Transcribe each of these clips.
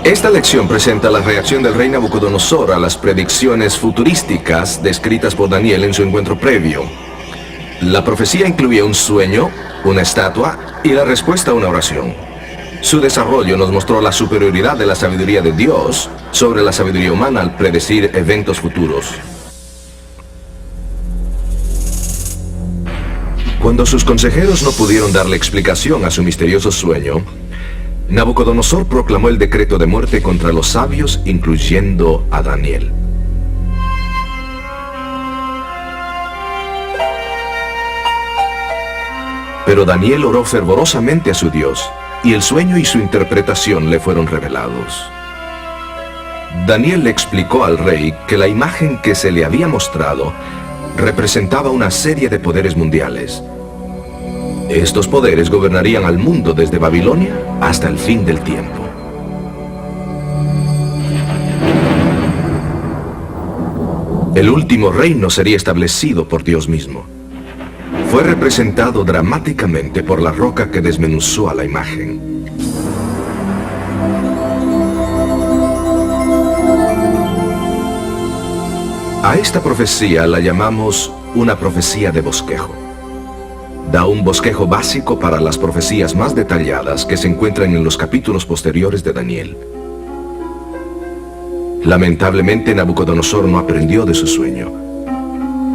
Esta lección presenta la reacción del rey Nabucodonosor a las predicciones futurísticas descritas por Daniel en su encuentro previo. La profecía incluía un sueño, una estatua y la respuesta a una oración. Su desarrollo nos mostró la superioridad de la sabiduría de Dios sobre la sabiduría humana al predecir eventos futuros. Cuando sus consejeros no pudieron darle explicación a su misterioso sueño, Nabucodonosor proclamó el decreto de muerte contra los sabios, incluyendo a Daniel. Pero Daniel oró fervorosamente a su Dios, y el sueño y su interpretación le fueron revelados. Daniel le explicó al rey que la imagen que se le había mostrado representaba una serie de poderes mundiales. Estos poderes gobernarían al mundo desde Babilonia hasta el fin del tiempo. El último reino sería establecido por Dios mismo. Fue representado dramáticamente por la roca que desmenuzó a la imagen. A esta profecía la llamamos una profecía de bosquejo. Da un bosquejo básico para las profecías más detalladas que se encuentran en los capítulos posteriores de Daniel. Lamentablemente, Nabucodonosor no aprendió de su sueño.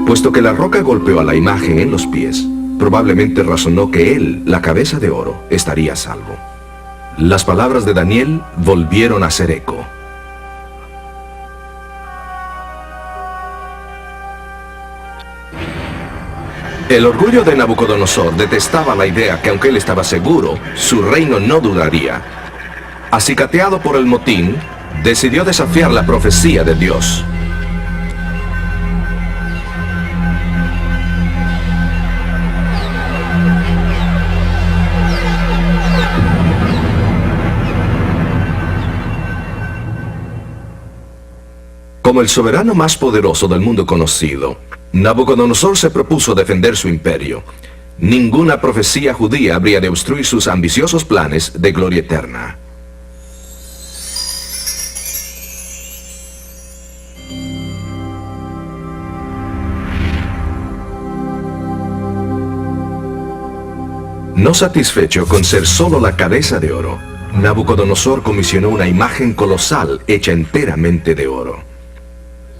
Puesto que la roca golpeó a la imagen en los pies, probablemente razonó que él, la cabeza de oro, estaría a salvo. Las palabras de Daniel volvieron a hacer eco. El orgullo de Nabucodonosor detestaba la idea que, aunque él estaba seguro, su reino no duraría. Acicateado por el motín, decidió desafiar la profecía de Dios. Como el soberano más poderoso del mundo conocido, Nabucodonosor se propuso defender su imperio. Ninguna profecía judía habría de obstruir sus ambiciosos planes de gloria eterna. No satisfecho con ser solo la cabeza de oro, Nabucodonosor comisionó una imagen colosal hecha enteramente de oro.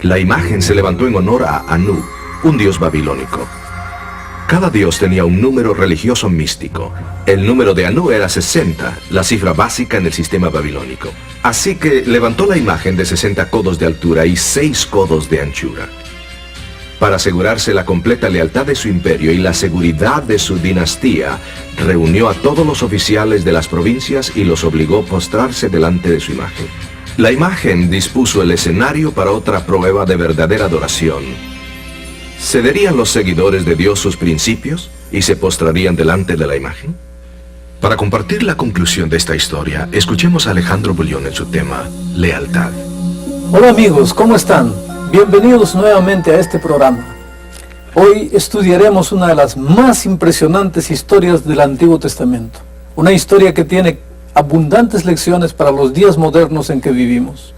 La imagen se levantó en honor a Anu, un dios babilónico. Cada dios tenía un número religioso místico. El número de Anu era 60, la cifra básica en el sistema babilónico. Así que levantó la imagen de 60 codos de altura y 6 codos de anchura. Para asegurarse la completa lealtad de su imperio y la seguridad de su dinastía, reunió a todos los oficiales de las provincias y los obligó a postrarse delante de su imagen. La imagen dispuso el escenario para otra prueba de verdadera adoración. ¿Cederían los seguidores de Dios sus principios y se postrarían delante de la imagen? Para compartir la conclusión de esta historia, escuchemos a Alejandro Bullón en su tema, Lealtad. Hola amigos, ¿cómo están? Bienvenidos nuevamente a este programa. Hoy estudiaremos una de las más impresionantes historias del Antiguo Testamento. Una historia que tiene abundantes lecciones para los días modernos en que vivimos.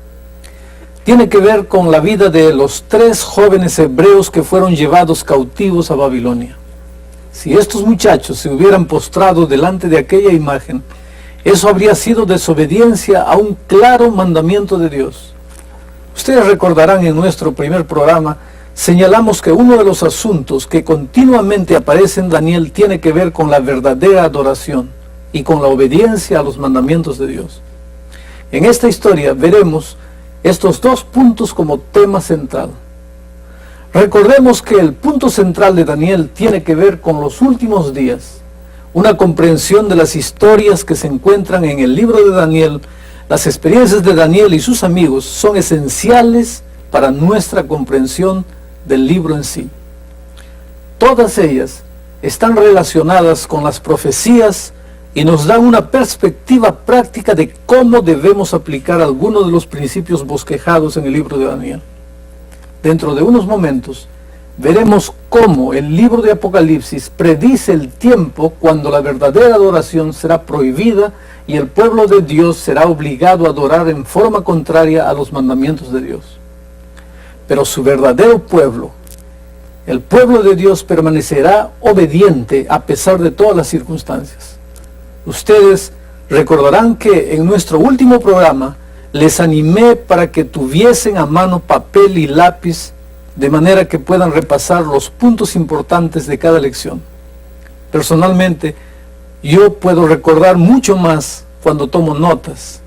Tiene que ver con la vida de los 3 jóvenes hebreos que fueron llevados cautivos a Babilonia. Si estos muchachos se hubieran postrado delante de aquella imagen, eso habría sido desobediencia a un claro mandamiento de Dios. Ustedes recordarán, en nuestro primer programa señalamos que uno de los asuntos que continuamente aparece en Daniel tiene que ver con la verdadera adoración y con la obediencia a los mandamientos de Dios. En esta historia veremos estos 2 puntos como tema central. Recordemos que el punto central de Daniel tiene que ver con los últimos días. Una comprensión de las historias que se encuentran en el libro de Daniel, las experiencias de Daniel y sus amigos son esenciales para nuestra comprensión del libro en sí. Todas ellas están relacionadas con las profecías y nos dan una perspectiva práctica de cómo debemos aplicar algunos de los principios bosquejados en el libro de Daniel. Dentro de unos momentos veremos cómo el libro de Apocalipsis predice el tiempo cuando la verdadera adoración será prohibida y el pueblo de Dios será obligado a adorar en forma contraria a los mandamientos de Dios. Pero su verdadero pueblo, el pueblo de Dios, permanecerá obediente a pesar de todas las circunstancias. Ustedes recordarán que en nuestro último programa les animé para que tuviesen a mano papel y lápiz de manera que puedan repasar los puntos importantes de cada lección. Personalmente, yo puedo recordar mucho más cuando tomo notas.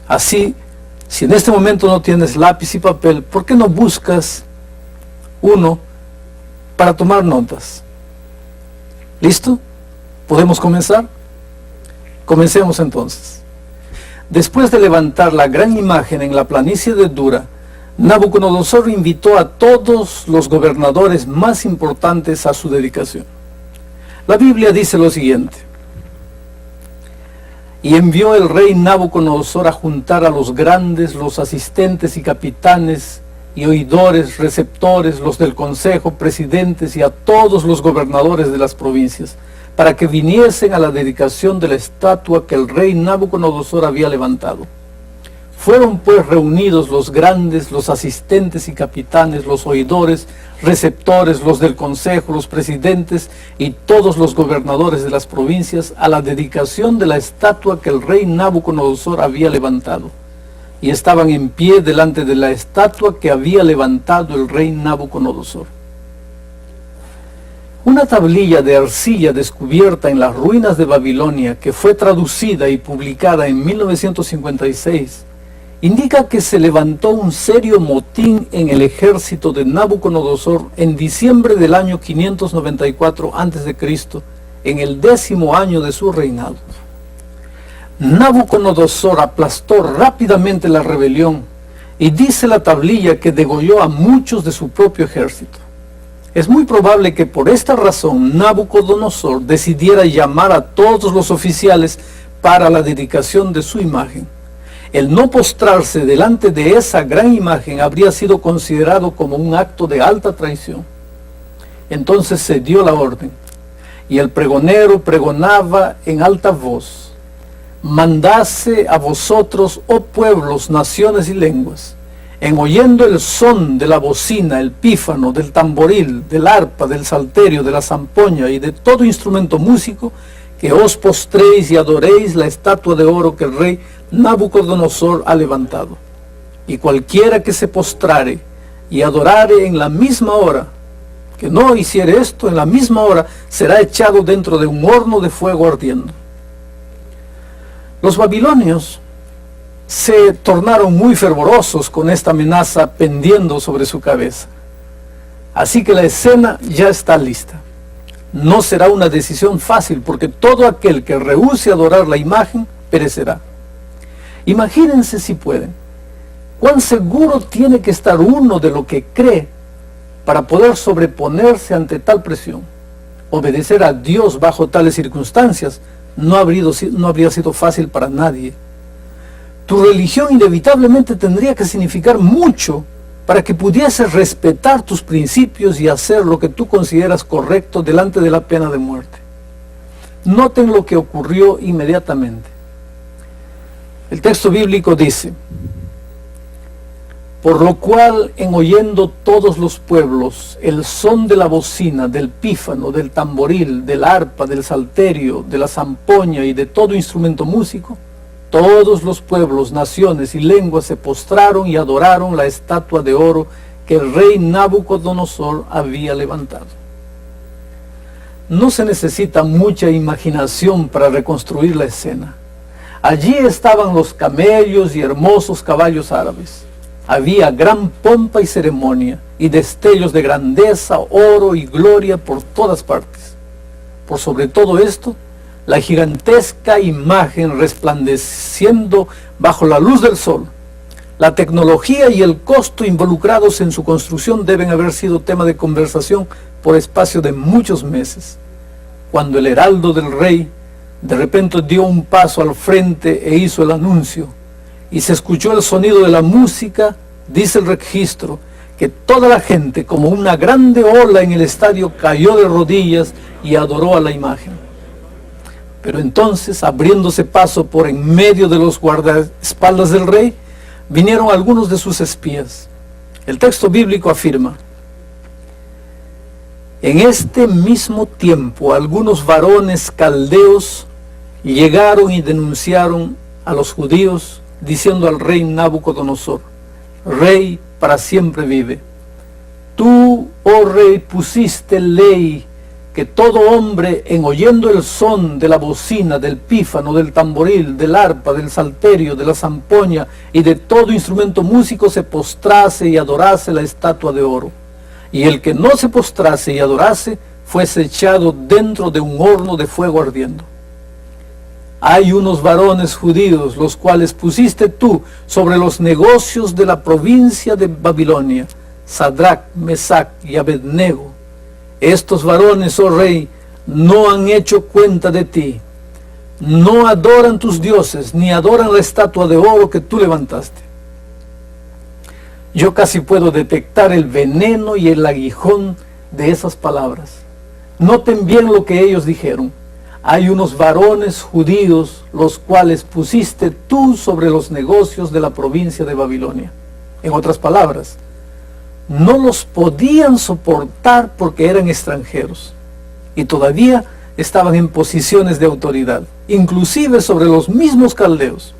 Así, si en este momento no tienes lápiz y papel, ¿por qué no buscas uno para tomar notas? ¿Listo? ¿Podemos comenzar? Comencemos entonces. Después de levantar la gran imagen en la planicie de Dura, Nabucodonosor invitó a todos los gobernadores más importantes a su dedicación. La Biblia dice lo siguiente: y envió el rey Nabucodonosor a juntar a los grandes, los asistentes y capitanes, y oidores, receptores, los del consejo, presidentes y a todos los gobernadores de las provincias, para que viniesen a la dedicación de la estatua que el rey Nabucodonosor había levantado. Fueron pues reunidos los grandes, los asistentes y capitanes, los oidores, receptores, los del consejo, los presidentes y todos los gobernadores de las provincias a la dedicación de la estatua que el rey Nabucodonosor había levantado. Y estaban en pie delante de la estatua que había levantado el rey Nabucodonosor. Una tablilla de arcilla descubierta en las ruinas de Babilonia, que fue traducida y publicada en 1956, indica que se levantó un serio motín en el ejército de Nabucodonosor en diciembre del año 594 a.C., en el 10º año de su reinado. Nabucodonosor aplastó rápidamente la rebelión y dice la tablilla que degolló a muchos de su propio ejército. Es muy probable que por esta razón Nabucodonosor decidiera llamar a todos los oficiales para la dedicación de su imagen. El no postrarse delante de esa gran imagen habría sido considerado como un acto de alta traición. Entonces se dio la orden, y el pregonero pregonaba en alta voz: mandase a vosotros, oh pueblos, naciones y lenguas, en oyendo el son de la bocina, el pífano, del tamboril, del arpa, del salterio, de la zampoña y de todo instrumento músico, que os postréis y adoréis la estatua de oro que el rey Nabucodonosor ha levantado. Y cualquiera que se postrare y adorare en la misma hora, que no hiciere esto en la misma hora, será echado dentro de un horno de fuego ardiendo. Los babilonios se tornaron muy fervorosos con esta amenaza pendiendo sobre su cabeza. Así que la escena ya está lista. No será una decisión fácil, porque todo aquel que rehúse adorar la imagen perecerá. Imagínense, si pueden, cuán seguro tiene que estar uno de lo que cree para poder sobreponerse ante tal presión. Obedecer a Dios bajo tales circunstancias no habría sido fácil para nadie. Tu religión inevitablemente tendría que significar mucho para que pudieses respetar tus principios y hacer lo que tú consideras correcto delante de la pena de muerte. Noten lo que ocurrió inmediatamente. El texto bíblico dice: por lo cual, en oyendo todos los pueblos el son de la bocina, del pífano, del tamboril, del arpa, del salterio, de la zampoña y de todo instrumento músico, todos los pueblos, naciones y lenguas se postraron y adoraron la estatua de oro que el rey Nabucodonosor había levantado. No se necesita mucha imaginación para reconstruir la escena. Allí estaban los camellos y hermosos caballos árabes. Había gran pompa y ceremonia, y destellos de grandeza, oro y gloria por todas partes. Por sobre todo esto, la gigantesca imagen resplandeciendo bajo la luz del sol. La tecnología y el costo involucrados en su construcción deben haber sido tema de conversación por espacio de muchos meses. Cuando el heraldo del rey de repente dio un paso al frente e hizo el anuncio, y se escuchó el sonido de la música, dice el registro, que toda la gente, como una grande ola en el estadio, cayó de rodillas y adoró a la imagen. Pero entonces, abriéndose paso por en medio de los guardaespaldas del rey, vinieron algunos de sus espías. El texto bíblico afirma: en este mismo tiempo algunos varones caldeos llegaron y denunciaron a los judíos, diciendo al rey Nabucodonosor: Rey, para siempre vive. Tú, oh rey, pusiste ley que todo hombre, en oyendo el son de la bocina, del pífano, del tamboril, del arpa, del salterio, de la zampoña y de todo instrumento músico, se postrase y adorase la estatua de oro. Y el que no se postrase y adorase, fuese echado dentro de un horno de fuego ardiendo. Hay unos varones judíos, los cuales pusiste tú sobre los negocios de la provincia de Babilonia, Sadrach, Mesach y Abednego. Estos varones, oh rey, no han hecho cuenta de ti, no adoran tus dioses, ni adoran la estatua de oro que tú levantaste. Yo casi puedo detectar el veneno y el aguijón de esas palabras. Noten bien lo que ellos dijeron. Hay unos varones judíos, los cuales pusiste tú sobre los negocios de la provincia de Babilonia. En otras palabras, no los podían soportar porque eran extranjeros y todavía estaban en posiciones de autoridad, inclusive sobre los mismos caldeos.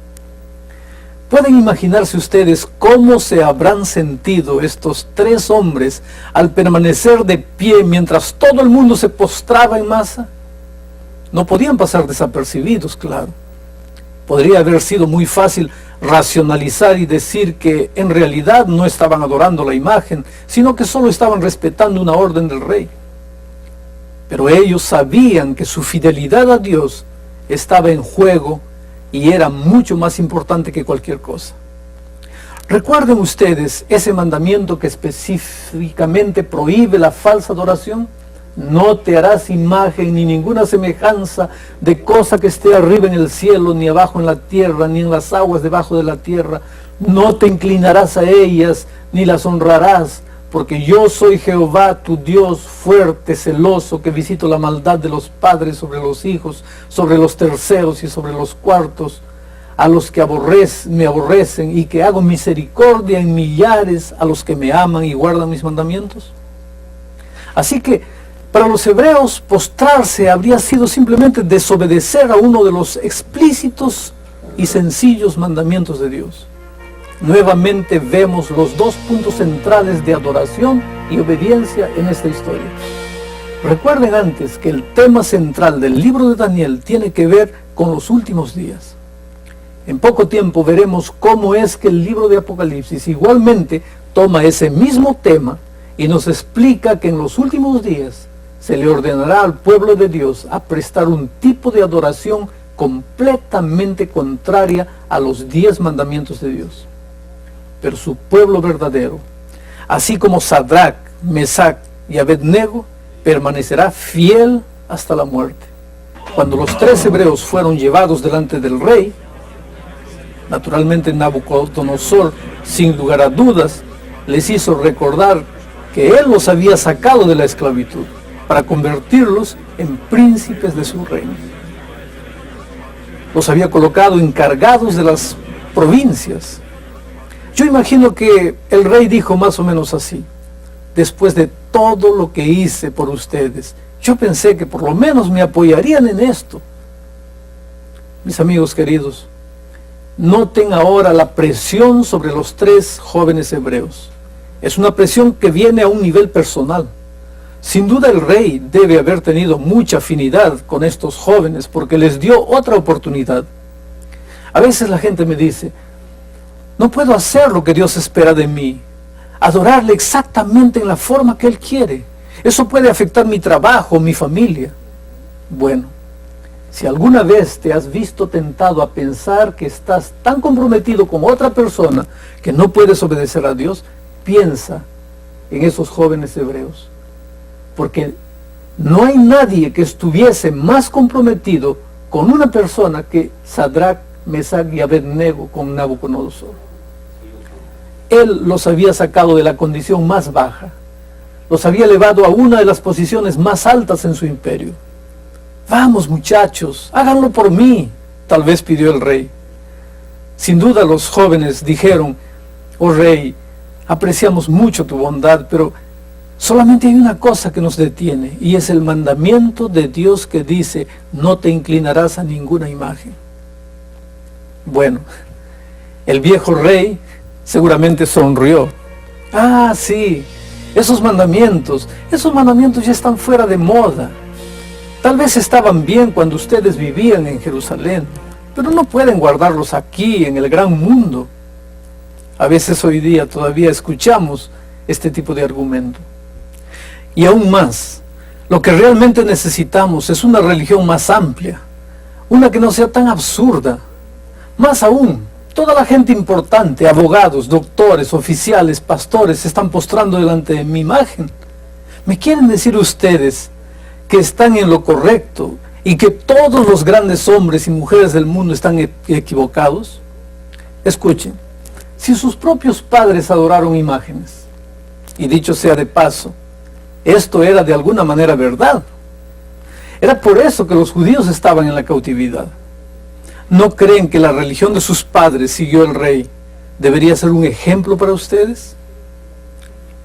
¿Pueden imaginarse ustedes cómo se habrán sentido estos tres hombres al permanecer de pie mientras todo el mundo se postraba en masa? No podían pasar desapercibidos, claro. Podría haber sido muy fácil racionalizar y decir que en realidad no estaban adorando la imagen, sino que solo estaban respetando una orden del rey. Pero ellos sabían que su fidelidad a Dios estaba en juego y era mucho más importante que cualquier cosa. ¿Recuerden ustedes ese mandamiento que específicamente prohíbe la falsa adoración? No te harás imagen ni ninguna semejanza de cosa que esté arriba en el cielo, ni abajo en la tierra, ni en las aguas debajo de la tierra. No te inclinarás a ellas, ni las honrarás, porque yo soy Jehová tu Dios, fuerte, celoso, que visito la maldad de los padres sobre los hijos, sobre los terceros y sobre los cuartos, a los que me aborrecen, y que hago misericordia en millares a los que me aman y guardan mis mandamientos. Así que para los hebreos, postrarse habría sido simplemente desobedecer a uno de los explícitos y sencillos mandamientos de Dios. Nuevamente vemos los dos puntos centrales de adoración y obediencia en esta historia. Recuerden antes que el tema central del libro de Daniel tiene que ver con los últimos días. En poco tiempo veremos cómo es que el libro de Apocalipsis igualmente toma ese mismo tema y nos explica que en los últimos días se le ordenará al pueblo de Dios a prestar un tipo de adoración completamente contraria a los 10 mandamientos de Dios. Pero su pueblo verdadero, así como Sadrach, Mesach y Abednego, permanecerá fiel hasta la muerte. Cuando los 3 hebreos fueron llevados delante del rey, naturalmente Nabucodonosor, sin lugar a dudas, les hizo recordar que él los había sacado de la esclavitud para convertirlos en príncipes de su reino. Los había colocado encargados de las provincias. Yo imagino que el rey dijo más o menos así: después de todo lo que hice por ustedes, yo pensé que por lo menos me apoyarían en esto. Mis amigos queridos, noten ahora la presión sobre los 3 jóvenes hebreos. Es una presión que viene a un nivel personal. Sin duda el rey debe haber tenido mucha afinidad con estos jóvenes porque les dio otra oportunidad. A veces la gente me dice: no puedo hacer lo que Dios espera de mí, adorarle exactamente en la forma que Él quiere. Eso puede afectar mi trabajo, mi familia. Bueno, si alguna vez te has visto tentado a pensar que estás tan comprometido con otra persona que no puedes obedecer a Dios, piensa en esos jóvenes hebreos. Porque no hay nadie que estuviese más comprometido con una persona que Sadrach, Mesach y Abednego con Nabucodonosor. Él los había sacado de la condición más baja, los había elevado a una de las posiciones más altas en su imperio. Vamos, muchachos, háganlo por mí, tal vez pidió el rey. Sin duda los jóvenes dijeron: oh rey, apreciamos mucho tu bondad, pero solamente hay una cosa que nos detiene, y es el mandamiento de Dios que dice: no te inclinarás a ninguna imagen. Bueno, el viejo rey seguramente sonrió. Ah, sí, esos mandamientos ya están fuera de moda. Tal vez estaban bien cuando ustedes vivían en Jerusalén, pero no pueden guardarlos aquí en el gran mundo. A veces hoy día todavía escuchamos este tipo de argumento. Y aún más, lo que realmente necesitamos es una religión más amplia, una que no sea tan absurda. Más aún, toda la gente importante, abogados, doctores, oficiales, pastores, se están postrando delante de mi imagen. ¿Me quieren decir ustedes que están en lo correcto y que todos los grandes hombres y mujeres del mundo están equivocados? Escuchen, si sus propios padres adoraron imágenes, y dicho sea de paso, esto era de alguna manera verdad. Era por eso que los judíos estaban en la cautividad. ¿No creen que la religión de sus padres, siguió el rey, debería ser un ejemplo para ustedes?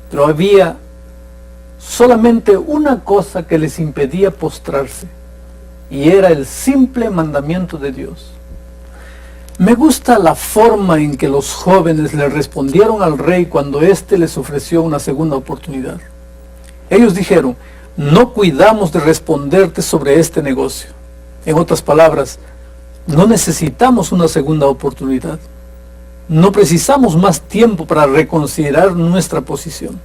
Pero había solamente una cosa que les impedía postrarse, y era el simple mandamiento de Dios. Me gusta la forma en que los jóvenes le respondieron al rey cuando éste les ofreció una segunda oportunidad. Ellos dijeron: no cuidamos de responderte sobre este negocio. En otras palabras, no necesitamos una segunda oportunidad. No precisamos más tiempo para reconsiderar nuestra posición.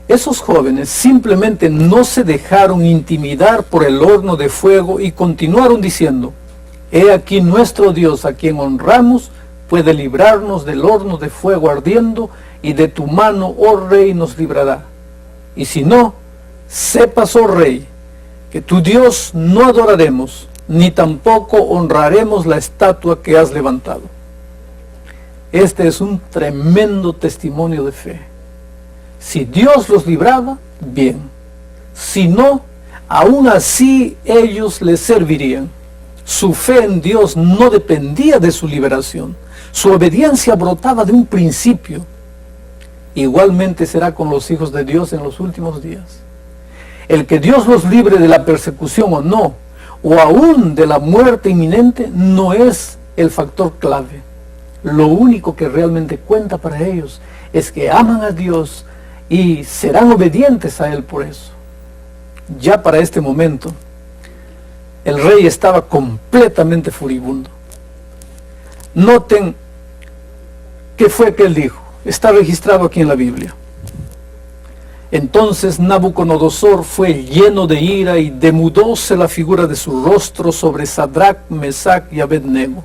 Esos jóvenes simplemente no se dejaron intimidar por el horno de fuego y continuaron diciendo: he aquí nuestro Dios, a quien honramos, puede librarnos del horno de fuego ardiendo, y de tu mano, oh rey, nos librará. Y si no, sepas, oh rey, que tu Dios no adoraremos, ni tampoco honraremos la estatua que has levantado. Este es un tremendo testimonio de fe. Si Dios los libraba, bien. Si no, aún así ellos les servirían. Su fe en Dios no dependía de su liberación. Su obediencia brotaba de un principio. Igualmente será con los hijos de Dios en los últimos días. El que Dios los libre de la persecución o no, o aún de la muerte inminente, no es el factor clave. Lo único que realmente cuenta para ellos es que aman a Dios y serán obedientes a Él por eso. Ya para este momento, el rey estaba completamente furibundo. Noten qué fue que él dijo. Está registrado aquí en la Biblia. Entonces Nabucodonosor fue lleno de ira y demudóse la figura de su rostro sobre Sadrach, Mesach y Abednego.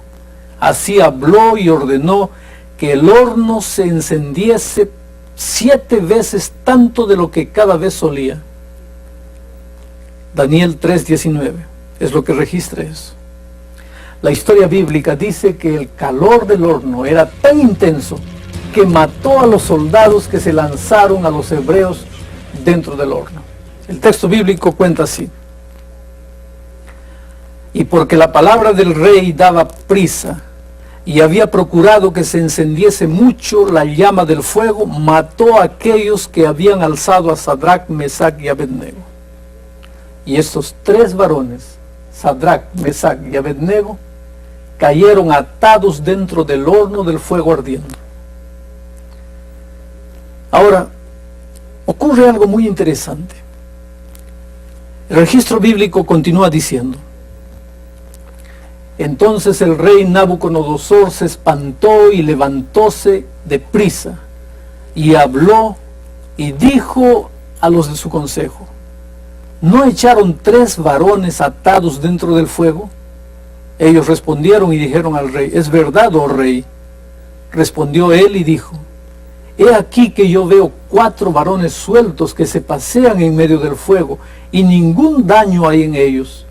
Así habló y ordenó que el horno se encendiese 7 veces tanto de lo que cada vez solía. Daniel 3:19 es lo que registra eso. La historia bíblica dice que el calor del horno era tan intenso que mató a los soldados que se lanzaron a los hebreos dentro del horno. El texto bíblico cuenta así: y porque la palabra del rey daba prisa y había procurado que se encendiese mucho la llama del fuego, mató a aquellos que habían alzado a Sadrach, Mesach y Abednego. Y estos 3 varones, Sadrach, Mesach y Abednego, cayeron atados dentro del horno del fuego ardiendo. Ahora, ocurre algo muy interesante. El registro bíblico continúa diciendo: entonces el rey Nabucodonosor se espantó y levantóse de prisa, y habló y dijo a los de su consejo: ¿no echaron 3 varones atados dentro del fuego? Ellos respondieron y dijeron al rey: es verdad, oh rey. Respondió él y dijo: he aquí que yo veo 4 varones sueltos que se pasean en medio del fuego, y ningún daño hay en ellos.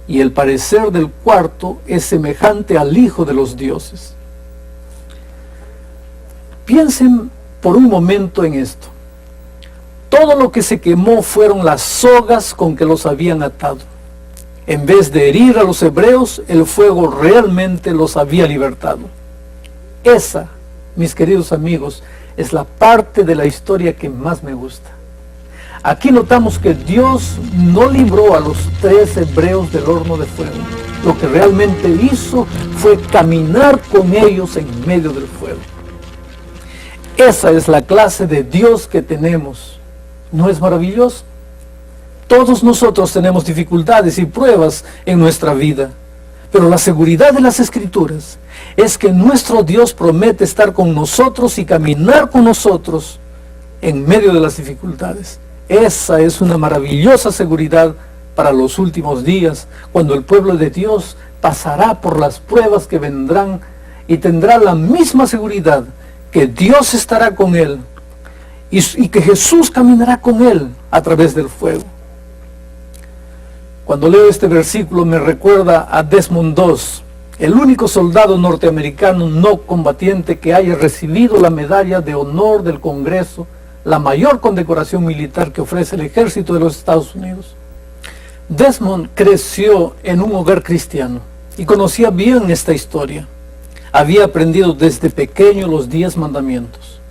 Y el parecer del cuarto es semejante al hijo de los dioses. Piensen por un momento en esto. Todo lo que se quemó fueron las sogas con que los habían atado. En vez de herir a los hebreos, el fuego realmente los había libertado. Esa, mis queridos amigos, es la parte de la historia que más me gusta. Aquí notamos que Dios no libró a los 3 hebreos del horno de fuego. Lo que realmente hizo fue caminar con ellos en medio del fuego. Esa es la clase de Dios que tenemos. ¿No es maravilloso? Todos nosotros tenemos dificultades y pruebas en nuestra vida, pero la seguridad de las Escrituras es que nuestro Dios promete estar con nosotros y caminar con nosotros en medio de las dificultades. Esa es una maravillosa seguridad para los últimos días, cuando el pueblo de Dios pasará por las pruebas que vendrán y tendrá la misma seguridad que Dios estará con él y que Jesús caminará con él a través del fuego. Cuando leo este versículo me recuerda a Desmond Doss, el único soldado norteamericano no combatiente que haya recibido la medalla de honor del Congreso, la mayor condecoración militar que ofrece el ejército de los Estados Unidos. Desmond creció en un hogar cristiano y conocía bien esta historia. Había aprendido desde pequeño los 10 mandamientos.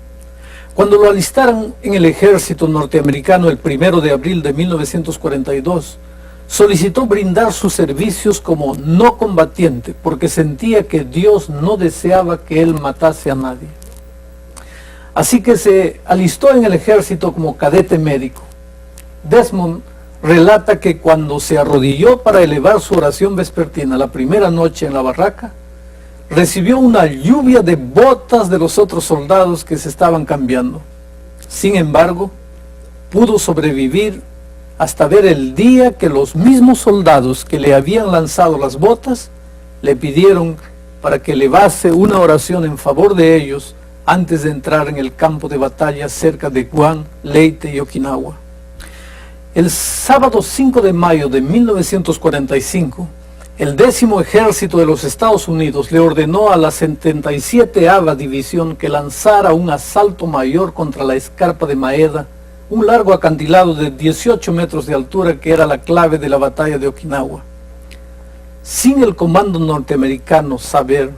Cuando lo alistaron en el ejército norteamericano el 1 de abril de 1942, solicitó brindar sus servicios como no combatiente porque sentía que Dios no deseaba que él matase a nadie. Así que se alistó en el ejército como cadete médico. Desmond relata que cuando se arrodilló para elevar su oración vespertina la primera noche en la barraca, recibió una lluvia de botas de los otros soldados que se estaban cambiando. Sin embargo, pudo sobrevivir hasta ver el día que los mismos soldados que le habían lanzado las botas le pidieron para que elevase una oración en favor de ellos antes de entrar en el campo de batalla cerca de Guam, Leyte y Okinawa. El sábado 5 de mayo de 1945, el 10º Ejército de los Estados Unidos le ordenó a la 77ª División que lanzara un asalto mayor contra la escarpa de Maeda, un largo acantilado de 18 metros de altura que era la clave de la batalla de Okinawa. Sin el comando norteamericano saber,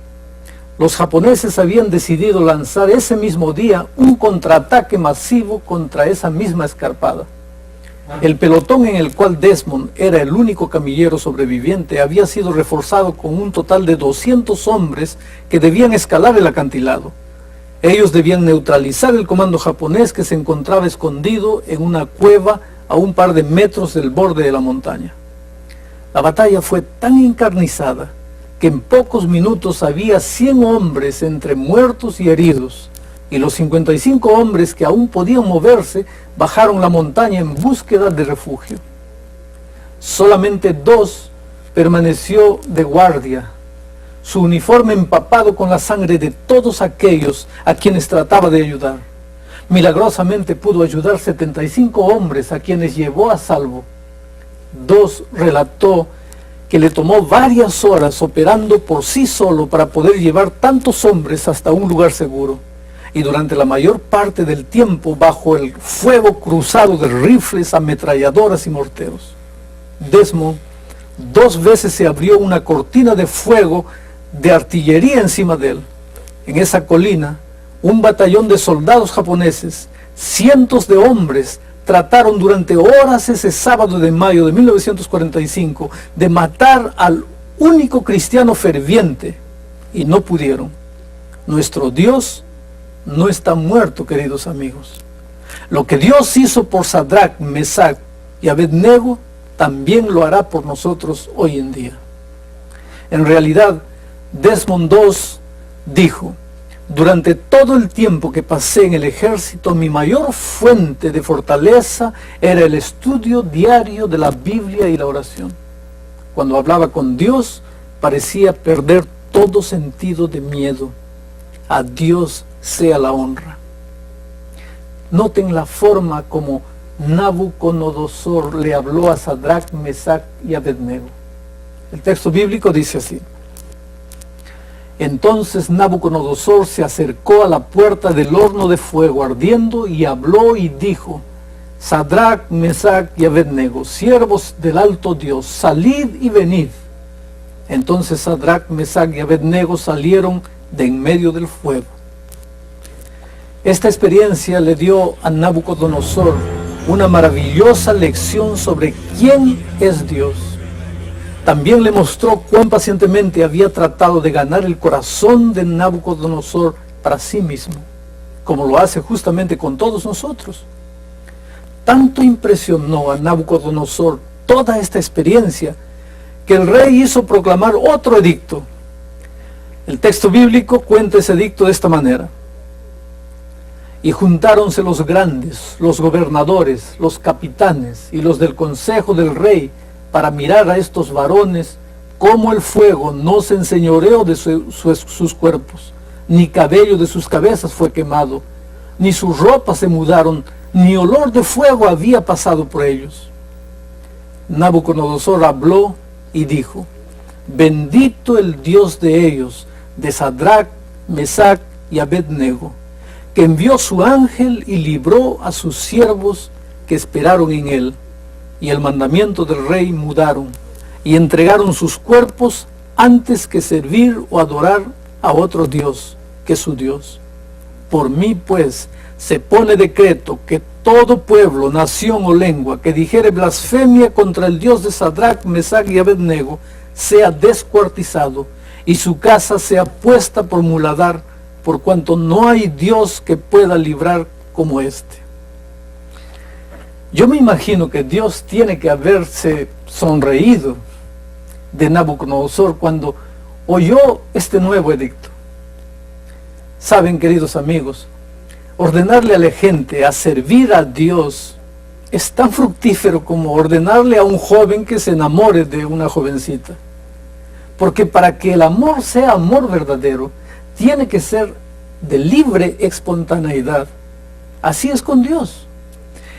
los japoneses habían decidido lanzar ese mismo día un contraataque masivo contra esa misma escarpada. El pelotón en el cual Desmond era el único camillero sobreviviente había sido reforzado con un total de 200 hombres que debían escalar el acantilado. Ellos debían neutralizar el comando japonés que se encontraba escondido en una cueva a un par de metros del borde de la montaña. La batalla fue tan encarnizada que en pocos minutos había 100 hombres entre muertos y heridos, y los 55 hombres que aún podían moverse bajaron la montaña en búsqueda de refugio. Solamente 2 permaneció de guardia, su uniforme empapado con la sangre de todos aquellos a quienes trataba de ayudar. Milagrosamente pudo ayudar 75 hombres a quienes llevó a salvo. 2 relató que le tomó varias horas operando por sí solo para poder llevar tantos hombres hasta un lugar seguro, y durante la mayor parte del tiempo bajo el fuego cruzado de rifles, ametralladoras y morteros. Desmond 2 veces se abrió una cortina de fuego de artillería encima de él. En esa colina, un batallón de soldados japoneses, cientos de hombres, trataron durante horas ese sábado de mayo de 1945 de matar al único cristiano ferviente, y no pudieron. Nuestro Dios no está muerto, queridos amigos. Lo que Dios hizo por Sadrach, Mesach y Abednego, también lo hará por nosotros hoy en día. En realidad, Desmond Doss dijo: durante todo el tiempo que pasé en el ejército, mi mayor fuente de fortaleza era el estudio diario de la Biblia y la oración. Cuando hablaba con Dios, parecía perder todo sentido de miedo. A Dios sea la honra. Noten la forma como Nabucodonosor le habló a Sadrach, Mesach y Abednego. El texto bíblico dice así: Entonces Nabucodonosor se acercó a la puerta del horno de fuego ardiendo y habló y dijo: Sadrach, Mesach y Abednego, siervos del alto Dios, salid y venid. Entonces Sadrach, Mesach y Abednego salieron de en medio del fuego. Esta experiencia le dio a Nabucodonosor una maravillosa lección sobre quién es Dios. También le mostró cuán pacientemente había tratado de ganar el corazón de Nabucodonosor para sí mismo, como lo hace justamente con todos nosotros. Tanto impresionó a Nabucodonosor toda esta experiencia que el rey hizo proclamar otro edicto. El texto bíblico cuenta ese edicto de esta manera: y juntáronse los grandes, los gobernadores, los capitanes y los del consejo del rey para mirar a estos varones, cómo el fuego no se enseñoreó de sus cuerpos, ni cabello de sus cabezas fue quemado, ni sus ropas se mudaron, ni olor de fuego había pasado por ellos. Nabucodonosor habló y dijo: bendito el Dios de ellos, de Sadrach, Mesach y Abednego, que envió su ángel y libró a sus siervos que esperaron en él. Y el mandamiento del rey mudaron, y entregaron sus cuerpos antes que servir o adorar a otro Dios que su Dios. Por mí, pues, se pone decreto que todo pueblo, nación o lengua que dijere blasfemia contra el Dios de Sadrach, Mesach y Abednego sea descuartizado, y su casa sea puesta por muladar, por cuanto no hay Dios que pueda librar como este. Yo me imagino que Dios tiene que haberse sonreído de Nabucodonosor cuando oyó este nuevo edicto. Saben, queridos amigos, ordenarle a la gente a servir a Dios es tan fructífero como ordenarle a un joven que se enamore de una jovencita. Porque para que el amor sea amor verdadero, tiene que ser de libre espontaneidad. Así es con Dios.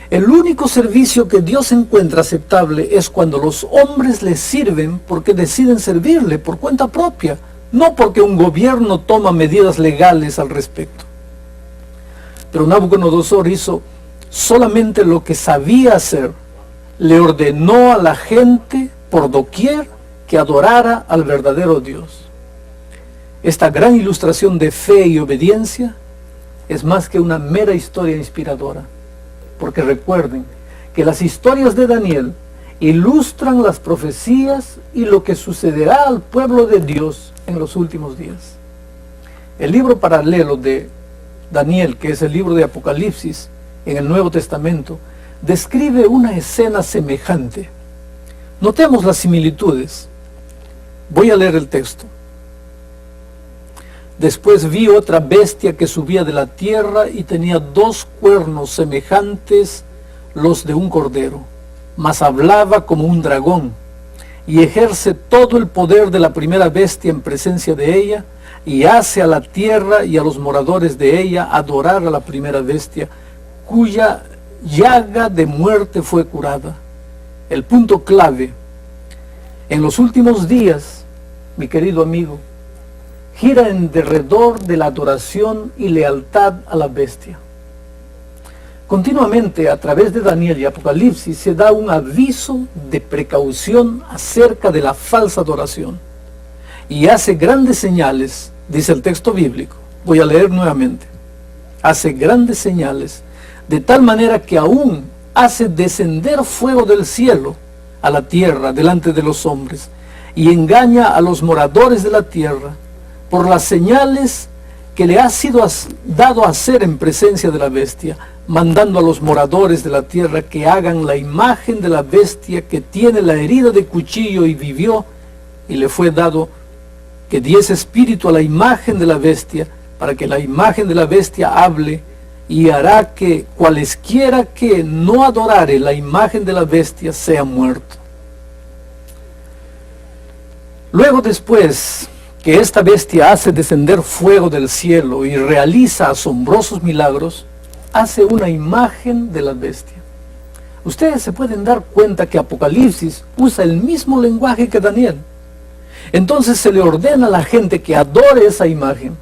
El único servicio que Dios encuentra aceptable es cuando los hombres le sirven porque deciden servirle por cuenta propia, no porque un gobierno toma medidas legales al respecto. Pero Nabucodonosor hizo solamente lo que sabía hacer. Le ordenó a la gente por doquier que adorara al verdadero Dios. Esta gran ilustración de fe y obediencia es más que una mera historia inspiradora. Porque recuerden que las historias de Daniel ilustran las profecías y lo que sucederá al pueblo de Dios en los últimos días. El libro paralelo de Daniel, que es el libro de Apocalipsis en el Nuevo Testamento, describe una escena semejante. Notemos las similitudes. Voy a leer el texto. Después vi otra bestia que subía de la tierra y tenía 2 cuernos semejantes los de un cordero, mas hablaba como un dragón, y ejerce todo el poder de la primera bestia en presencia de ella, y hace a la tierra y a los moradores de ella adorar a la primera bestia, cuya llaga de muerte fue curada. El punto clave: en los últimos días, mi querido amigo, gira en derredor de la adoración y lealtad a la bestia. Continuamente, a través de Daniel y Apocalipsis, se da un aviso de precaución acerca de la falsa adoración. Y hace grandes señales, dice el texto bíblico. Voy a leer nuevamente. Hace grandes señales, de tal manera que aún hace descender fuego del cielo a la tierra delante de los hombres, y engaña a los moradores de la tierra, por las señales que le ha sido dado a hacer en presencia de la bestia, mandando a los moradores de la tierra que hagan la imagen de la bestia que tiene la herida de cuchillo y vivió, y le fue dado que diese espíritu a la imagen de la bestia, para que la imagen de la bestia hable, y hará que cualesquiera que no adorare la imagen de la bestia sea muerto. Luego, después que esta bestia hace descender fuego del cielo y realiza asombrosos milagros, hace una imagen de la bestia. Ustedes se pueden dar cuenta que Apocalipsis usa el mismo lenguaje que Daniel. Entonces se le ordena a la gente que adore esa imagen.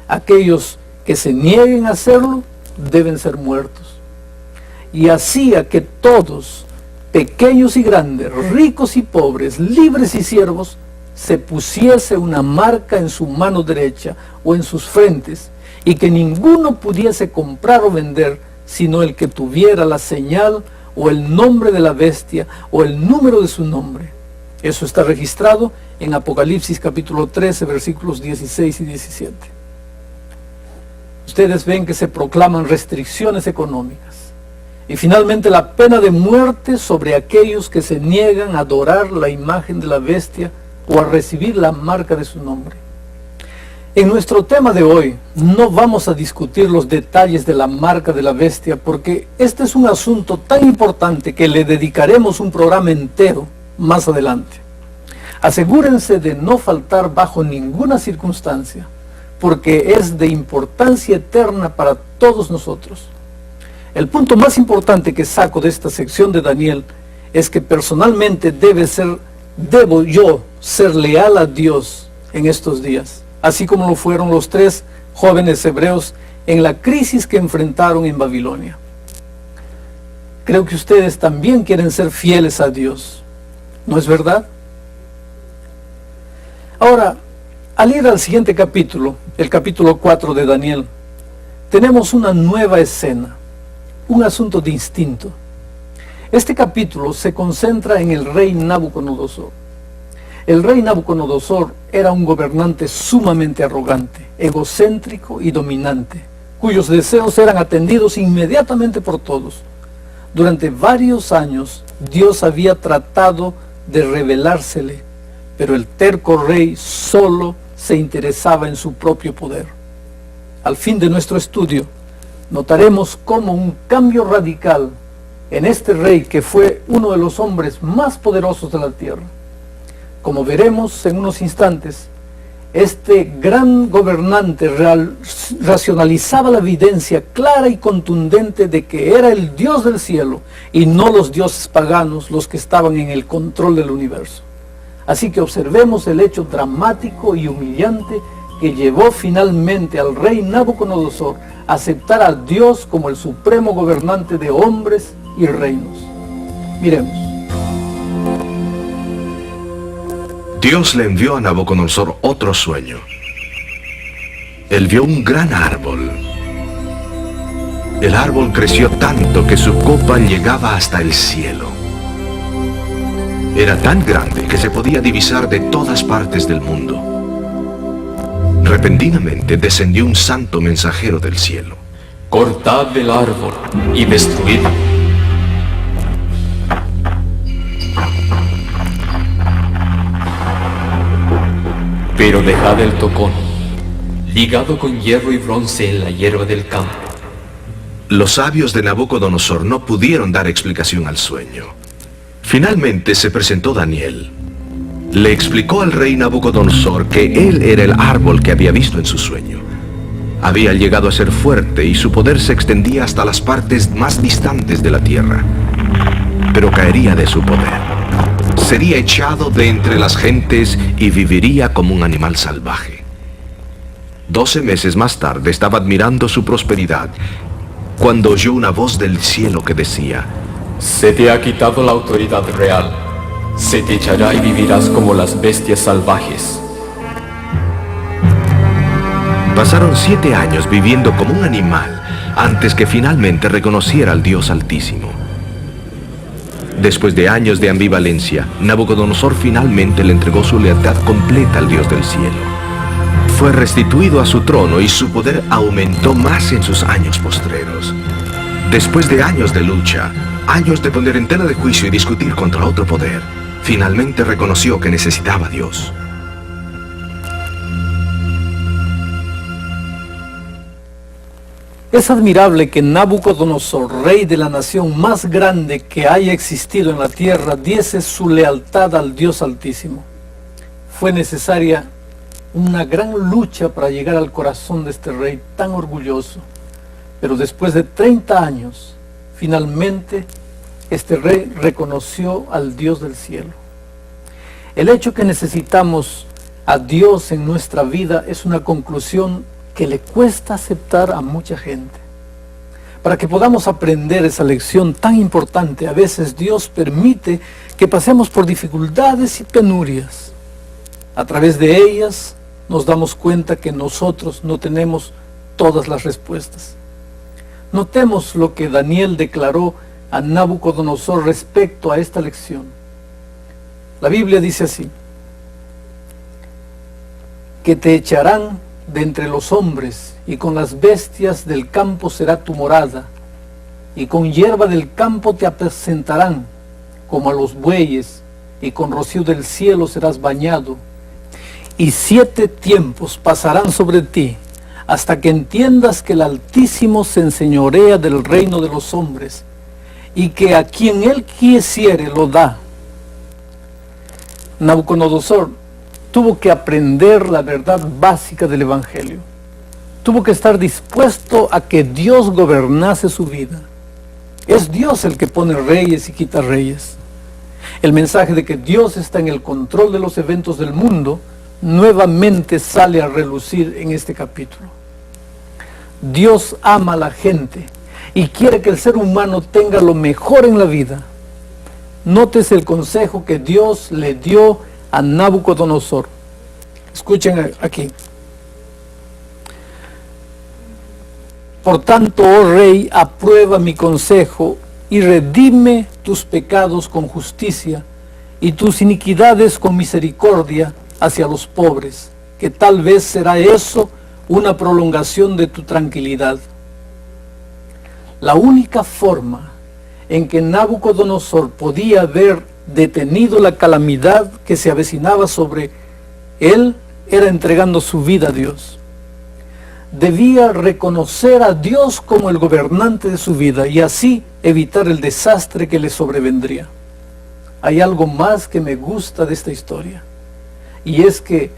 Aquellos que se nieguen a hacerlo deben ser muertos. Y hacía que todos, pequeños y grandes, ricos y pobres, libres y siervos, se pusiese una marca en su mano derecha o en sus frentes, y que ninguno pudiese comprar o vender, sino el que tuviera la señal o el nombre de la bestia o el número de su nombre. Eso está registrado en Apocalipsis capítulo 13, versículos 16 y 17. Ustedes ven que se proclaman restricciones económicas. Y finalmente la pena de muerte sobre aquellos que se niegan a adorar la imagen de la bestia o a recibir la marca de su nombre. En nuestro tema de hoy no vamos a discutir los detalles de la marca de la bestia, porque este es un asunto tan importante que le dedicaremos un programa entero más adelante. Asegúrense de no faltar bajo ninguna circunstancia, porque es de importancia eterna para todos nosotros. El punto más importante que saco de esta sección de Daniel es que personalmente debo yo ser leal a Dios en estos días, así como lo fueron los 3 jóvenes hebreos en la crisis que enfrentaron en Babilonia. Creo que ustedes también quieren ser fieles a Dios, ¿no es verdad? Ahora, al ir al siguiente capítulo, el capítulo 4 de Daniel, tenemos una nueva escena, un asunto distinto. Este capítulo se concentra en el rey Nabucodonosor. El rey Nabucodonosor era un gobernante sumamente arrogante, egocéntrico y dominante, cuyos deseos eran atendidos inmediatamente por todos. Durante varios años, Dios había tratado de revelársele, pero el terco rey solo se interesaba en su propio poder. Al fin de nuestro estudio, notaremos cómo un cambio radical en este rey, que fue uno de los hombres más poderosos de la tierra. Como veremos en unos instantes, este gran gobernante racionalizaba la evidencia clara y contundente de que era el Dios del cielo y no los dioses paganos los que estaban en el control del universo. Así que observemos el hecho dramático y humillante que llevó finalmente al rey Nabucodonosor a aceptar a Dios como el supremo gobernante de hombres y reinos. Miremos. Dios le envió a Nabucodonosor otro sueño. Él vio un gran árbol. El árbol creció tanto que su copa llegaba hasta el cielo. Era tan grande que se podía divisar de todas partes del mundo. Repentinamente descendió un santo mensajero del cielo. Cortad el árbol y destruidlo. Pero dejad el tocón, ligado con hierro y bronce en la hierba del campo. Los sabios de Nabucodonosor no pudieron dar explicación al sueño. Finalmente se presentó Daniel. Le explicó al rey Nabucodonosor que él era el árbol que había visto en su sueño. Había llegado a ser fuerte y su poder se extendía hasta las partes más distantes de la tierra. Pero caería de su poder. Sería echado de entre las gentes y viviría como un animal salvaje. 12 meses más tarde estaba admirando su prosperidad cuando oyó una voz del cielo que decía: Se te ha quitado la autoridad real. Se te echará y vivirás como las bestias salvajes. Pasaron 7 años viviendo como un animal antes que finalmente reconociera al Dios Altísimo. Después de años de ambivalencia, Nabucodonosor finalmente le entregó su lealtad completa al Dios del cielo. Fue restituido a su trono y su poder aumentó más en sus años postreros. Después de años de lucha, años de poner en tela de juicio y discutir contra otro poder, finalmente reconoció que necesitaba a Dios. Es admirable que Nabucodonosor, rey de la nación más grande que haya existido en la tierra, diese su lealtad al Dios Altísimo. Fue necesaria una gran lucha para llegar al corazón de este rey tan orgulloso. Pero después de 30 años, finalmente, este rey reconoció al Dios del cielo. El hecho que necesitamos a Dios en nuestra vida es una conclusión que le cuesta aceptar a mucha gente. Para que podamos aprender esa lección tan importante, a veces Dios permite que pasemos por dificultades y penurias. A través de ellas nos damos cuenta que nosotros no tenemos todas las respuestas. Notemos lo que Daniel declaró a Nabucodonosor respecto a esta lección. La Biblia dice así: que te echarán de entre los hombres, y con las bestias del campo será tu morada, y con hierba del campo te apacentarán, como a los bueyes, y con rocío del cielo serás bañado. Y 7 tiempos pasarán sobre ti, hasta que entiendas que el Altísimo se enseñorea del reino de los hombres, y que a quien Él quisiere lo da. Nabucodonosor tuvo que aprender la verdad básica del Evangelio. Tuvo que estar dispuesto a que Dios gobernase su vida. Es Dios el que pone reyes y quita reyes. El mensaje de que Dios está en el control de los eventos del mundo nuevamente sale a relucir en este capítulo. Dios ama a la gente y quiere que el ser humano tenga lo mejor en la vida. Nótese el consejo que Dios le dio a Nabucodonosor. Escuchen aquí. Por tanto, oh rey, aprueba mi consejo y redime tus pecados con justicia y tus iniquidades con misericordia hacia los pobres, que tal vez será eso una prolongación de tu tranquilidad. La única forma en que Nabucodonosor podía haber detenido la calamidad que se avecinaba sobre él era entregando su vida a Dios. Debía reconocer a Dios como el gobernante de su vida y así evitar el desastre que le sobrevendría. Hay algo más que me gusta de esta historia, y es que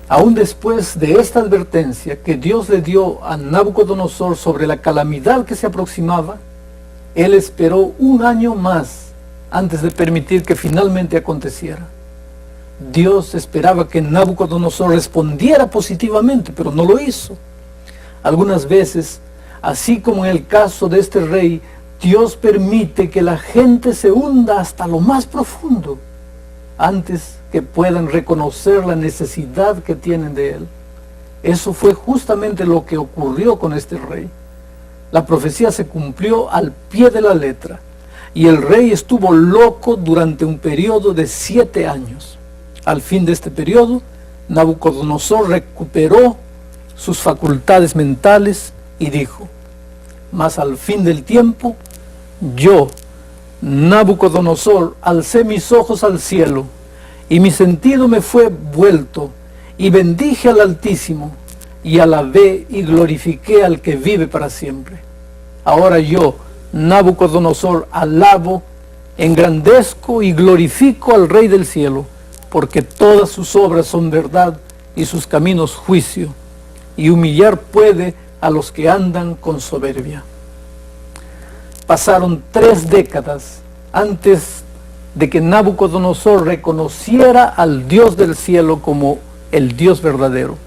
aún después de esta advertencia que Dios le dio a Nabucodonosor sobre la calamidad que se aproximaba, él esperó 1 año más antes de permitir que finalmente aconteciera. Dios esperaba que Nabucodonosor respondiera positivamente, pero no lo hizo. Algunas veces, así como en el caso de este rey, Dios permite que la gente se hunda hasta lo más profundo antes que puedan reconocer la necesidad que tienen de Él. Eso fue justamente lo que ocurrió con este rey. La profecía se cumplió al pie de la letra y el rey estuvo loco durante un periodo de 7 años. Al fin de este periodo, Nabucodonosor recuperó sus facultades mentales y dijo: mas al fin del tiempo, yo, Nabucodonosor, alcé mis ojos al cielo, y mi sentido me fue vuelto, y bendije al Altísimo, y alabé y glorifiqué al que vive para siempre. Ahora yo, Nabucodonosor, alabo, engrandezco y glorifico al Rey del cielo, porque todas sus obras son verdad, y sus caminos juicio, y humillar puede a los que andan con soberbia. Pasaron 3 décadas antes de que Nabucodonosor reconociera al Dios del cielo como el Dios verdadero.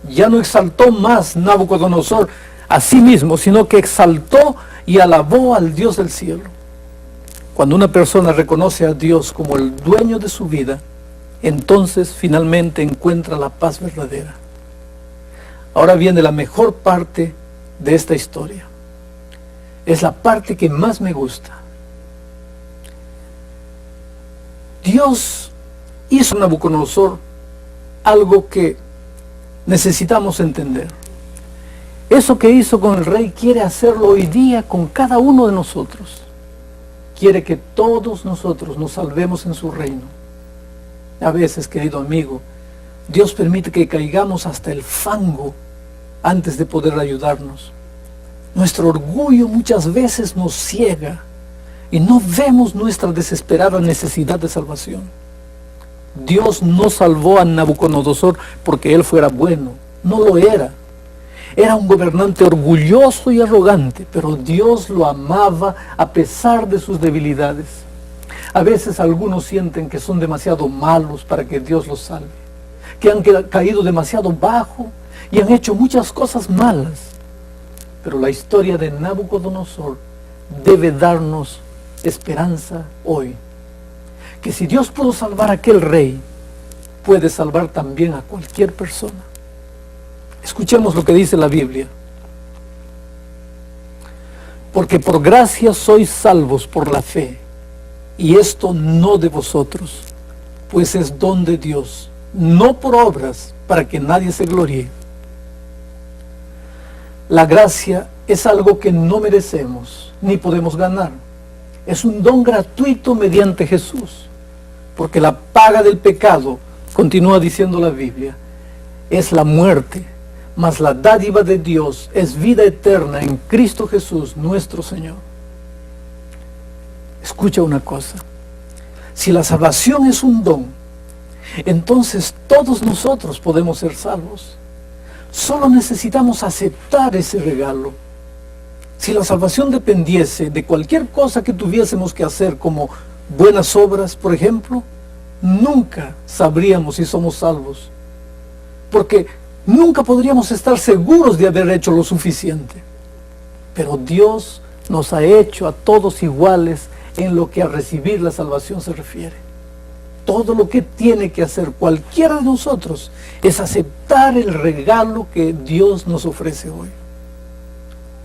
Ya no exaltó más Nabucodonosor a sí mismo, sino que exaltó y alabó al Dios del cielo. Cuando una persona reconoce a Dios como el dueño de su vida, entonces finalmente encuentra la paz verdadera. Ahora viene la mejor parte de esta historia. Es la parte que más me gusta. Dios hizo a Nabucodonosor algo que necesitamos entender. Eso que hizo con el rey quiere hacerlo hoy día con cada uno de nosotros. Quiere que todos nosotros nos salvemos en su reino. A veces, querido amigo, Dios permite que caigamos hasta el fango antes de poder ayudarnos. Nuestro orgullo muchas veces nos ciega y no vemos nuestra desesperada necesidad de salvación. Dios no salvó a Nabucodonosor porque él fuera bueno, no lo era. Era un gobernante orgulloso y arrogante, pero Dios lo amaba a pesar de sus debilidades. A veces algunos sienten que son demasiado malos para que Dios los salve, que han caído demasiado bajo y han hecho muchas cosas malas. Pero la historia de Nabucodonosor debe darnos esperanza hoy, que si Dios pudo salvar a aquel rey, puede salvar también a cualquier persona. Escuchemos lo que dice la Biblia. Porque por gracia sois salvos por la fe, y esto no de vosotros, pues es don de Dios, no por obras, para que nadie se gloríe. La gracia es algo que no merecemos, ni podemos ganar. Es un don gratuito mediante Jesús, porque la paga del pecado, continúa diciendo la Biblia, es la muerte, mas la dádiva de Dios es vida eterna en Cristo Jesús, nuestro Señor. Escucha una cosa, si la salvación es un don, entonces todos nosotros podemos ser salvos. Solo necesitamos aceptar ese regalo. Si la salvación dependiese de cualquier cosa que tuviésemos que hacer, como buenas obras, por ejemplo, nunca sabríamos si somos salvos, porque nunca podríamos estar seguros de haber hecho lo suficiente. Pero Dios nos ha hecho a todos iguales en lo que a recibir la salvación se refiere. Todo lo que tiene que hacer cualquiera de nosotros es aceptar el regalo que Dios nos ofrece hoy.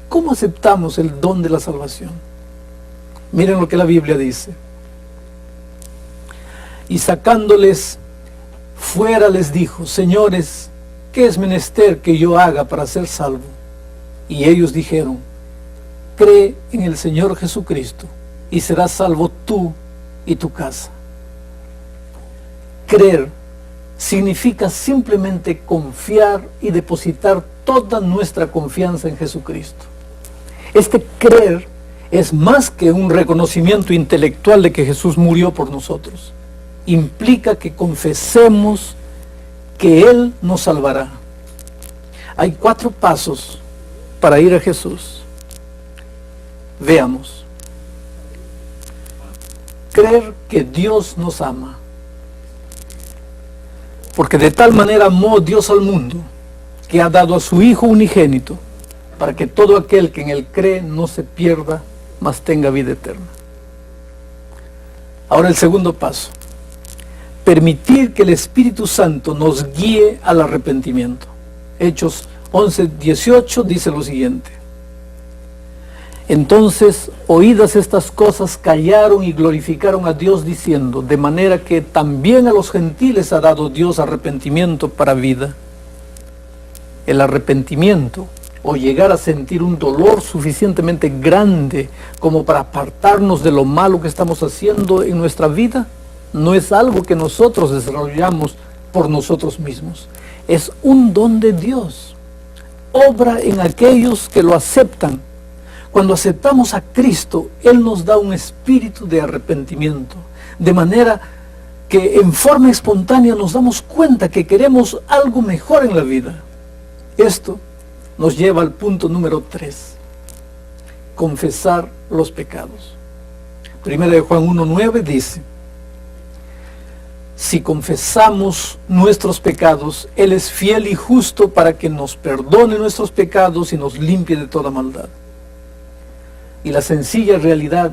¿Cómo aceptamos el don de la salvación? Miren lo que la Biblia dice. Y sacándoles fuera les dijo: señores, ¿qué es menester que yo haga para ser salvo? Y ellos dijeron: cree en el Señor Jesucristo y serás salvo tú y tu casa. Creer significa simplemente confiar y depositar toda nuestra confianza en Jesucristo. Este creer es más que un reconocimiento intelectual de que Jesús murió por nosotros. Implica que confesemos que Él nos salvará. Hay 4 pasos para ir a Jesús. Veamos. Creer que Dios nos ama. Porque de tal manera amó Dios al mundo, que ha dado a su Hijo unigénito, para que todo aquel que en Él cree no se pierda, mas tenga vida eterna. Ahora el segundo paso. Permitir que el Espíritu Santo nos guíe al arrepentimiento. Hechos 11:18 dice lo siguiente: entonces, oídas estas cosas, callaron y glorificaron a Dios diciendo: de manera que también a los gentiles ha dado Dios arrepentimiento para vida. El arrepentimiento, o llegar a sentir un dolor suficientemente grande como para apartarnos de lo malo que estamos haciendo en nuestra vida, no es algo que nosotros desarrollamos por nosotros mismos. Es un don de Dios. Obra en aquellos que lo aceptan. Cuando aceptamos a Cristo, Él nos da un espíritu de arrepentimiento, de manera que en forma espontánea nos damos cuenta que queremos algo mejor en la vida. Esto nos lleva al punto número 3, confesar los pecados. Primera de Juan 1:9 dice: si confesamos nuestros pecados, Él es fiel y justo para que nos perdone nuestros pecados y nos limpie de toda maldad. Y la sencilla realidad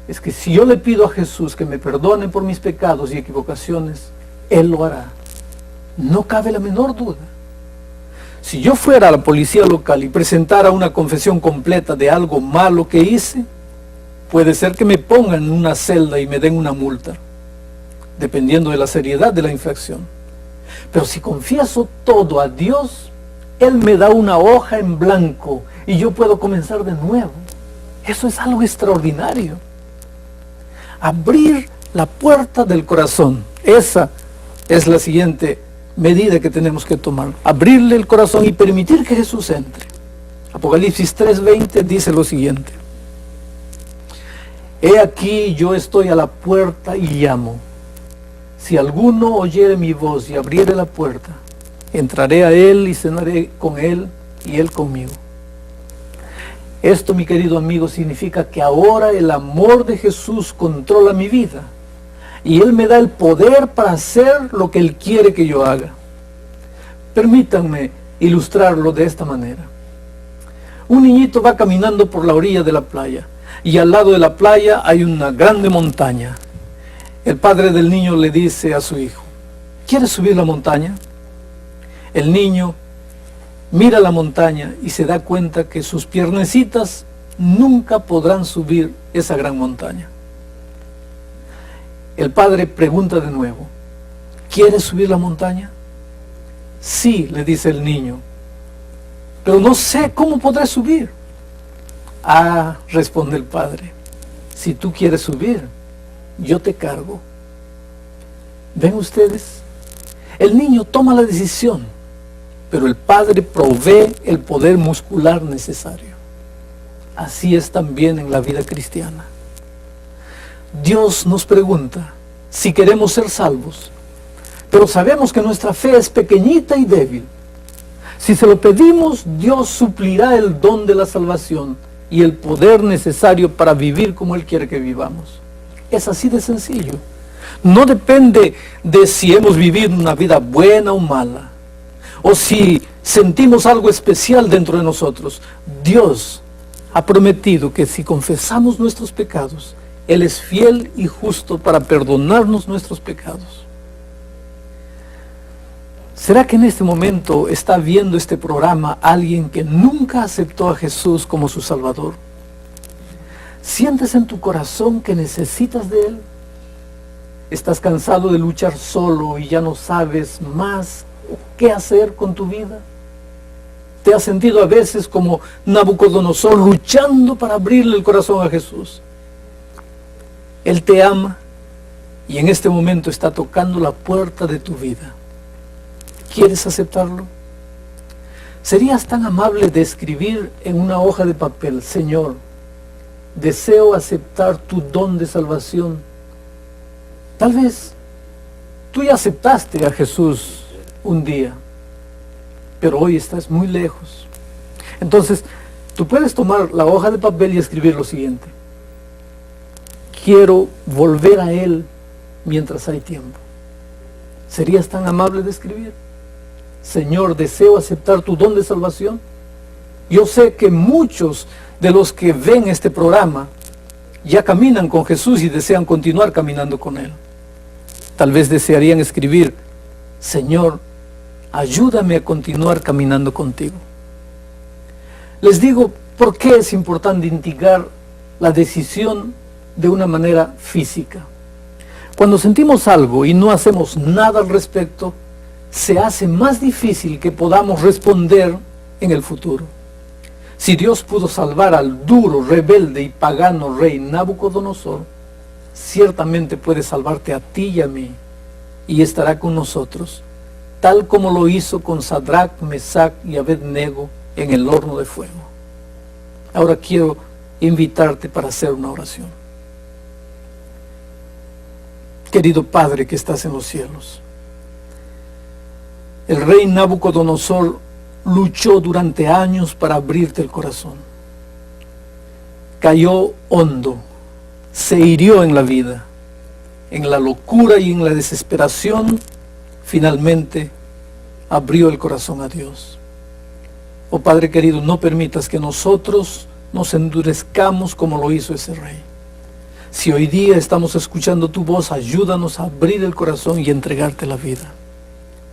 es que si yo le pido a Jesús que me perdone por mis pecados y equivocaciones, Él lo hará. No cabe la menor duda. Si yo fuera a la policía local y presentara una confesión completa de algo malo que hice, puede ser que me pongan en una celda y me den una multa, dependiendo de la seriedad de la infracción. Pero si confieso todo a Dios, Él me da una hoja en blanco y yo puedo comenzar de nuevo. Eso es algo extraordinario. Abrir la puerta del corazón. Esa es la siguiente medida que tenemos que tomar. Abrirle el corazón y permitir que Jesús entre. Apocalipsis 3:20 dice lo siguiente: he aquí yo estoy a la puerta y llamo. Si alguno oyere mi voz y abriere la puerta, entraré a él y cenaré con él y él conmigo. Esto, mi querido amigo, significa que ahora el amor de Jesús controla mi vida y Él me da el poder para hacer lo que Él quiere que yo haga. Permítanme ilustrarlo de esta manera. Un niñito va caminando por la orilla de la playa y al lado de la playa hay una grande montaña. El padre del niño le dice a su hijo: ¿quieres subir la montaña? El niño mira la montaña y se da cuenta que sus piernecitas nunca podrán subir esa gran montaña. El padre pregunta de nuevo: ¿quieres subir la montaña? Sí, le dice el niño, pero no sé cómo podré subir. Ah, responde el padre, si tú quieres subir, yo te cargo. ¿Ven ustedes? El niño toma la decisión, pero el padre provee el poder muscular necesario. Así es también en la vida cristiana. Dios nos pregunta si queremos ser salvos, pero sabemos que nuestra fe es pequeñita y débil. Si se lo pedimos, Dios suplirá el don de la salvación y el poder necesario para vivir como Él quiere que vivamos. Es así de sencillo. No depende de si hemos vivido una vida buena o mala, o si sentimos algo especial dentro de nosotros. Dios ha prometido que si confesamos nuestros pecados, Él es fiel y justo para perdonarnos nuestros pecados. ¿Será que en este momento está viendo este programa alguien que nunca aceptó a Jesús como su Salvador? ¿Sientes en tu corazón que necesitas de Él? ¿Estás cansado de luchar solo y ya no sabes más qué hacer con tu vida? ¿Te has sentido a veces como Nabucodonosor luchando para abrirle el corazón a Jesús? Él te ama y en este momento está tocando la puerta de tu vida. ¿Quieres aceptarlo? ¿Serías tan amable de escribir en una hoja de papel: Señor, deseo aceptar tu don de salvación? Tal vez tú ya aceptaste a Jesús un día, pero hoy estás muy lejos. Entonces, tú puedes tomar la hoja de papel y escribir lo siguiente: quiero volver a Él mientras hay tiempo. ¿Serías tan amable de escribir? Señor, deseo aceptar tu don de salvación. Yo sé que muchos de los que ven este programa ya caminan con Jesús y desean continuar caminando con Él. Tal vez desearían escribir: Señor, ayúdame a continuar caminando contigo. Les digo por qué es importante indicar la decisión de una manera física. Cuando sentimos algo y no hacemos nada al respecto, se hace más difícil que podamos responder en el futuro. Si Dios pudo salvar al duro, rebelde y pagano rey Nabucodonosor, ciertamente puede salvarte a ti y a mí, y estará con nosotros, tal como lo hizo con Sadrach, Mesach y Abednego en el horno de fuego. Ahora quiero invitarte para hacer una oración. Querido Padre que estás en los cielos, el rey Nabucodonosor luchó durante años para abrirte el corazón. Cayó hondo, se hirió en la vida, en la locura y en la desesperación, finalmente abrió el corazón a Dios. Oh Padre querido, no permitas que nosotros nos endurezcamos como lo hizo ese rey. Si hoy día estamos escuchando tu voz, ayúdanos a abrir el corazón y entregarte la vida.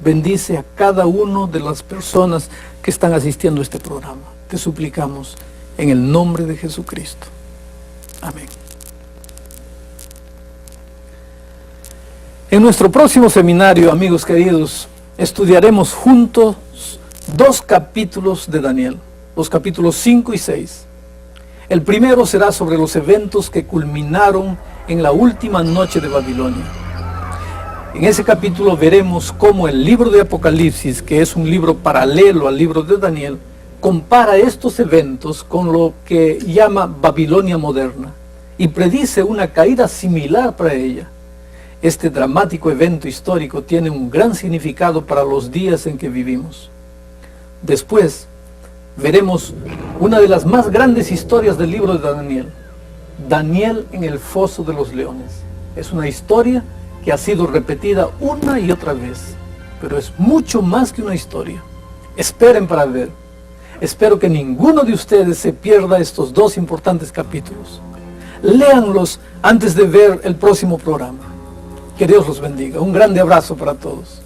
Bendice a cada una de las personas que están asistiendo a este programa. Te suplicamos en el nombre de Jesucristo. Amén. En nuestro próximo seminario, amigos queridos, estudiaremos juntos 2 capítulos de Daniel, los capítulos 5 y 6. El primero será sobre los eventos que culminaron en la última noche de Babilonia. En ese capítulo veremos cómo el libro de Apocalipsis, que es un libro paralelo al libro de Daniel, compara estos eventos con lo que llama Babilonia moderna y predice una caída similar para ella. Este dramático evento histórico tiene un gran significado para los días en que vivimos. Después, veremos una de las más grandes historias del libro de Daniel. Daniel en el foso de los leones. Es una historia que ha sido repetida una y otra vez, pero es mucho más que una historia. Esperen para ver. Espero que ninguno de ustedes se pierda estos dos importantes capítulos. Léanlos antes de ver el próximo programa. Que Dios los bendiga. Un grande abrazo para todos.